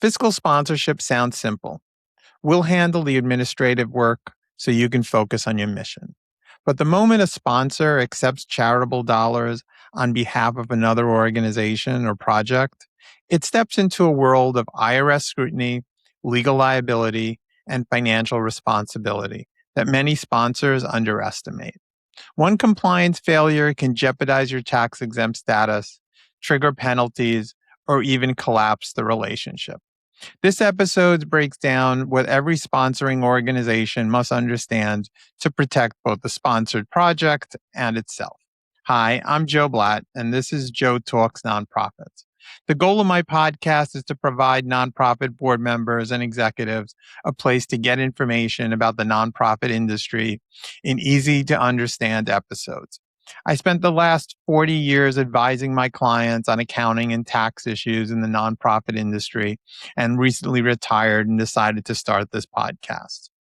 Fiscal sponsorship sounds simple. We'll handle the administrative work so you can focus on your mission. But the moment a sponsor accepts charitable dollars on behalf of another organization or project, it steps into a world of IRS scrutiny, legal liability, and financial responsibility that many sponsors underestimate. One compliance failure can jeopardize your tax exempt status, trigger penalties, or even collapse the relationship. This episode breaks down what every sponsoring organization must understand to protect both the sponsored project and itself. Hi, I'm Joe Blatt, and this is Joe Talks Nonprofits. The goal of my podcast is to provide nonprofit board members and executives a place to get information about the nonprofit industry in easy to understand episodes. I spent the last 40 years advising my clients on accounting and tax issues in the nonprofit industry and recently retired and decided to start this podcast.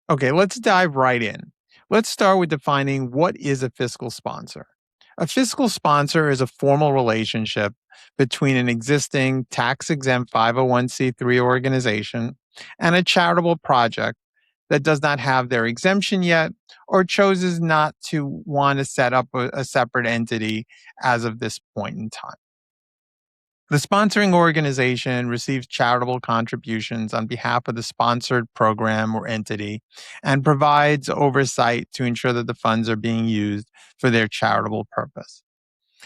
Okay, let's dive right in. Let's start with defining what is a fiscal sponsor. A fiscal sponsor is a formal relationship between an existing tax-exempt 501c3 organization and a charitable project that does not have their exemption yet or chooses not to want to set up a separate entity as of this point in time. The sponsoring organization receives charitable contributions on behalf of the sponsored program or entity and provides oversight to ensure that the funds are being used for their charitable purpose.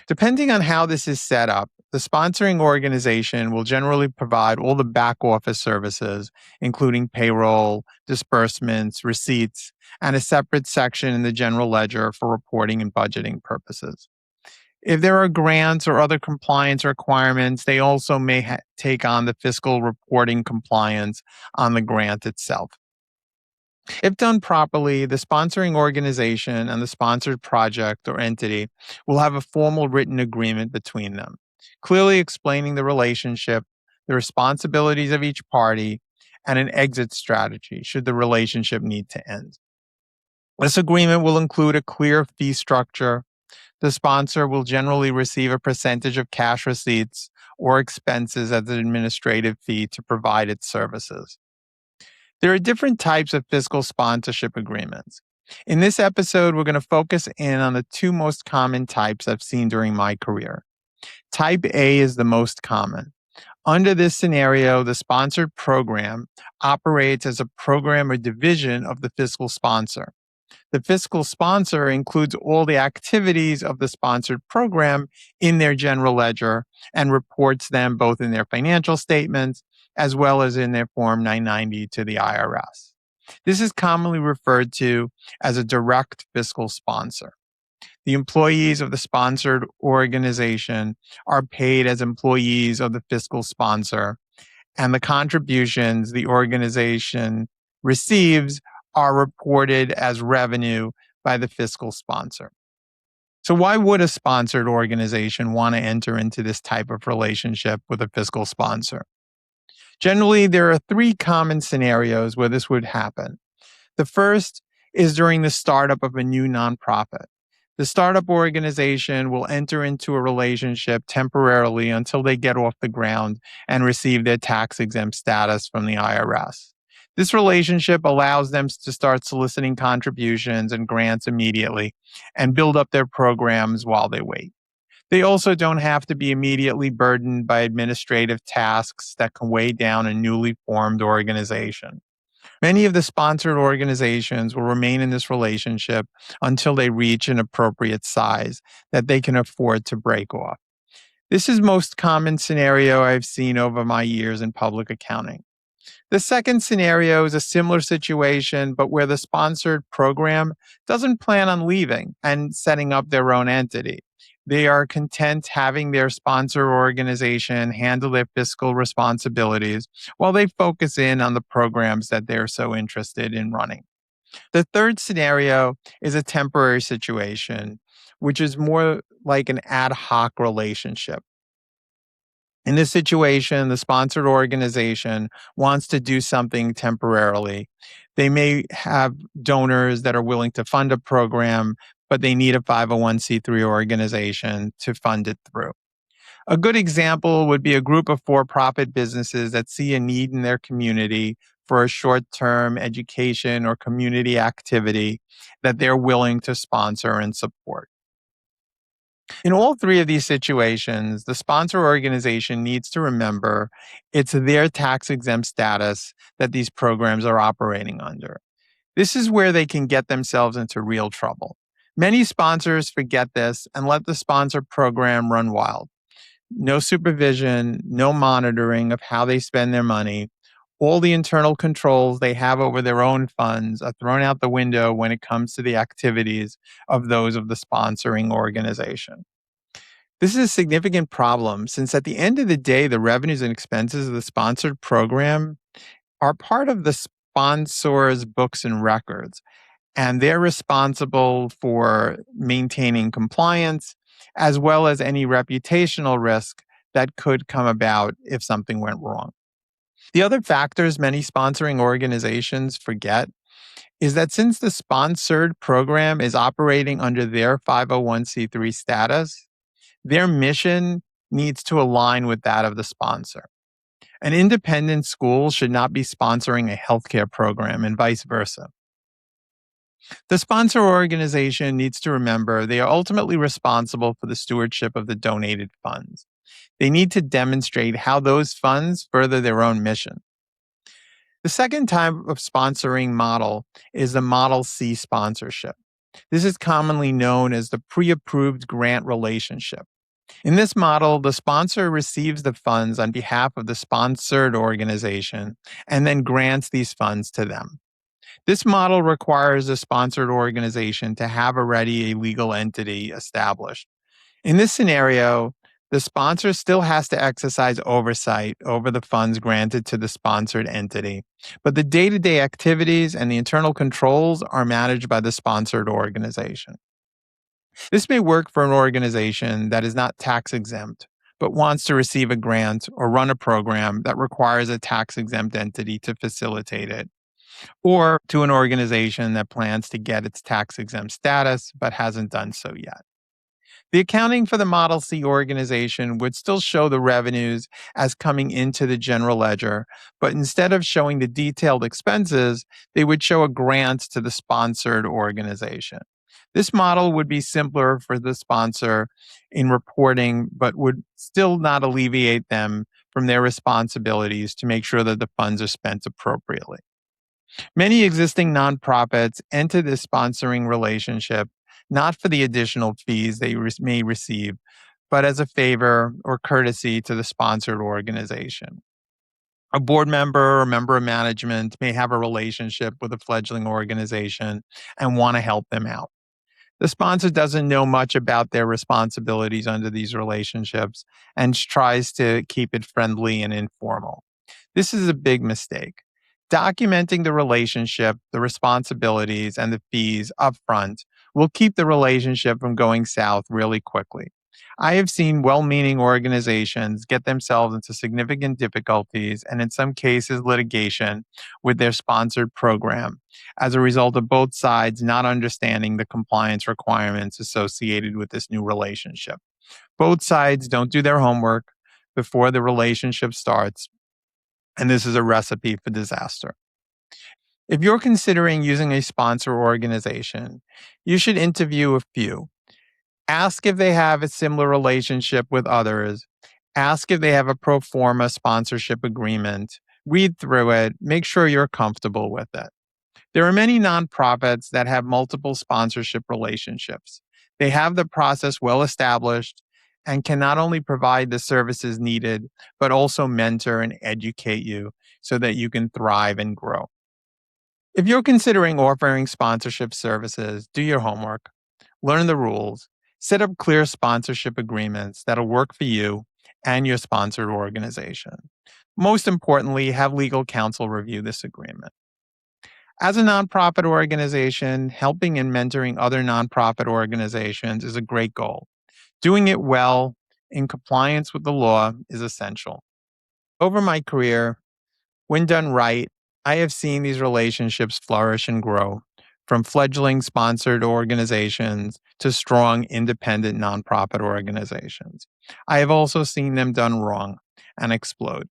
Depending on how this is set up, the sponsoring organization will generally provide all the back office services, including payroll, disbursements, receipts, and a separate section in the general ledger for reporting and budgeting purposes. If there are grants or other compliance requirements, they also may take on the fiscal reporting compliance on the grant itself. If done properly, the sponsoring organization and the sponsored project or entity will have a formal written agreement between them, clearly explaining the relationship, the responsibilities of each party, and an exit strategy should the relationship need to end. This agreement will include a clear fee structure. The sponsor will generally receive a percentage of cash receipts or expenses as an administrative fee to provide its services. There are different types of fiscal sponsorship agreements. In this episode, we're going to focus in on the two most common types I've seen during my career. Type A is the most common. Under this scenario, the sponsored program operates as a program or division of the fiscal sponsor. The fiscal sponsor includes all the activities of the sponsored program in their general ledger and reports them both in their financial statements as well as in their Form 990 to the IRS. This is commonly referred to as a direct fiscal sponsor. The employees of the sponsored organization are paid as employees of the fiscal sponsor, and the contributions the organization receives are reported as revenue by the fiscal sponsor. So why would a sponsored organization want to enter into this type of relationship with a fiscal sponsor? Generally, there are three common scenarios where this would happen. The first is during the startup of a new nonprofit. The startup organization will enter into a relationship temporarily until they get off the ground and receive their tax-exempt status from the IRS. This relationship allows them to start soliciting contributions and grants immediately and build up their programs while they wait. They also don't have to be immediately burdened by administrative tasks that can weigh down a newly formed organization. Many of the sponsored organizations will remain in this relationship until they reach an appropriate size that they can afford to break off. This is the most common scenario I've seen over my years in public accounting. The second scenario is a similar situation, but where the sponsored program doesn't plan on leaving and setting up their own entity. They are content having their sponsor organization handle their fiscal responsibilities while they focus in on the programs that they're so interested in running. The third scenario is a temporary situation, which is more like an ad hoc relationship. In this situation, the sponsored organization wants to do something temporarily. They may have donors that are willing to fund a program, but they need a 501c3 organization to fund it through. A good example would be a group of for profit businesses that see a need in their community for a short term education or community activity that they're willing to sponsor and support. In all three of these situations, the sponsor organization needs to remember it's their tax exempt status that these programs are operating under. This is where they can get themselves into real trouble. Many sponsors forget this and let the sponsor program run wild. No supervision, no monitoring of how they spend their money. All the internal controls they have over their own funds are thrown out the window when it comes to the activities of those of the sponsoring organization. This is a significant problem since at the end of the day, the revenues and expenses of the sponsored program are part of the sponsor's books and records, and they're responsible for maintaining compliance as well as any reputational risk that could come about if something went wrong. The other factors many sponsoring organizations forget is that since the sponsored program is operating under their 501c3 status, their mission needs to align with that of the sponsor. An independent school should not be sponsoring a healthcare program and vice versa. The sponsor organization needs to remember they are ultimately responsible for the stewardship of the donated funds. They need to demonstrate how those funds further their own mission. The second type of sponsoring model is the Model C sponsorship. This is commonly known as the pre approved grant relationship. In this model, the sponsor receives the funds on behalf of the sponsored organization and then grants these funds to them. This model requires the sponsored organization to have already a legal entity established. In this scenario, the sponsor still has to exercise oversight over the funds granted to the sponsored entity, but the day to day activities and the internal controls are managed by the sponsored organization. This may work for an organization that is not tax exempt, but wants to receive a grant or run a program that requires a tax exempt entity to facilitate it, or to an organization that plans to get its tax exempt status but hasn't done so yet. The accounting for the Model C organization would still show the revenues as coming into the general ledger, but instead of showing the detailed expenses, they would show a grant to the sponsored organization. This model would be simpler for the sponsor in reporting, but would still not alleviate them from their responsibilities to make sure that the funds are spent appropriately. Many existing nonprofits enter this sponsoring relationship not for the additional fees they may receive, but as a favor or courtesy to the sponsored organization. A board member or member of management may have a relationship with a fledgling organization and want to help them out. The sponsor doesn't know much about their responsibilities under these relationships and tries to keep it friendly and informal. This is a big mistake. Documenting the relationship, the responsibilities, and the fees upfront will keep the relationship from going south really quickly. I have seen well meaning organizations get themselves into significant difficulties and, in some cases, litigation with their sponsored program as a result of both sides not understanding the compliance requirements associated with this new relationship. Both sides don't do their homework before the relationship starts, and this is a recipe for disaster. If you're considering using a sponsor organization, you should interview a few. Ask if they have a similar relationship with others. Ask if they have a pro forma sponsorship agreement. Read through it. Make sure you're comfortable with it. There are many nonprofits that have multiple sponsorship relationships. They have the process well established and can not only provide the services needed, but also mentor and educate you so that you can thrive and grow. If you're considering offering sponsorship services, do your homework, learn the rules, set up clear sponsorship agreements that'll work for you and your sponsored organization. Most importantly, have legal counsel review this agreement. As a nonprofit organization, helping and mentoring other nonprofit organizations is a great goal. Doing it well in compliance with the law is essential. Over my career, when done right, I have seen these relationships flourish and grow, from fledgling sponsored organizations to strong independent nonprofit organizations. I have also seen them done wrong and explode.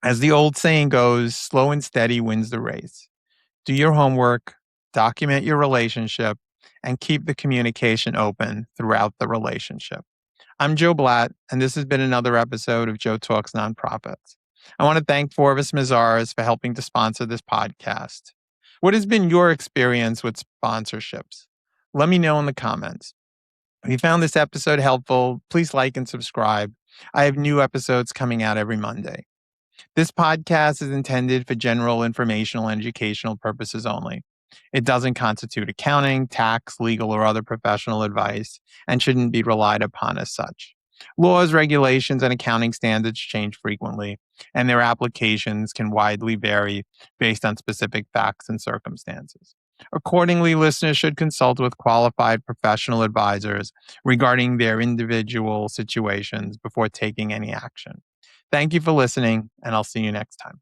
As the old saying goes, slow and steady wins the race. Do your homework, document your relationship, and keep the communication open throughout the relationship. I'm Joe Blatt, and this has been another episode of Joe Talks Nonprofits. I want to thank Forbes Mazars for helping to sponsor this podcast. What has been your experience with sponsorships? Let me know in the comments. If you found this episode helpful, please like and subscribe. I have new episodes coming out every Monday. This podcast is intended for general informational and educational purposes only. It doesn't constitute accounting, tax, legal, or other professional advice and shouldn't be relied upon as such. Laws, regulations, and accounting standards change frequently, and their applications can widely vary based on specific facts and circumstances. Accordingly, listeners should consult with qualified professional advisors regarding their individual situations before taking any action. Thank you for listening, and I'll see you next time.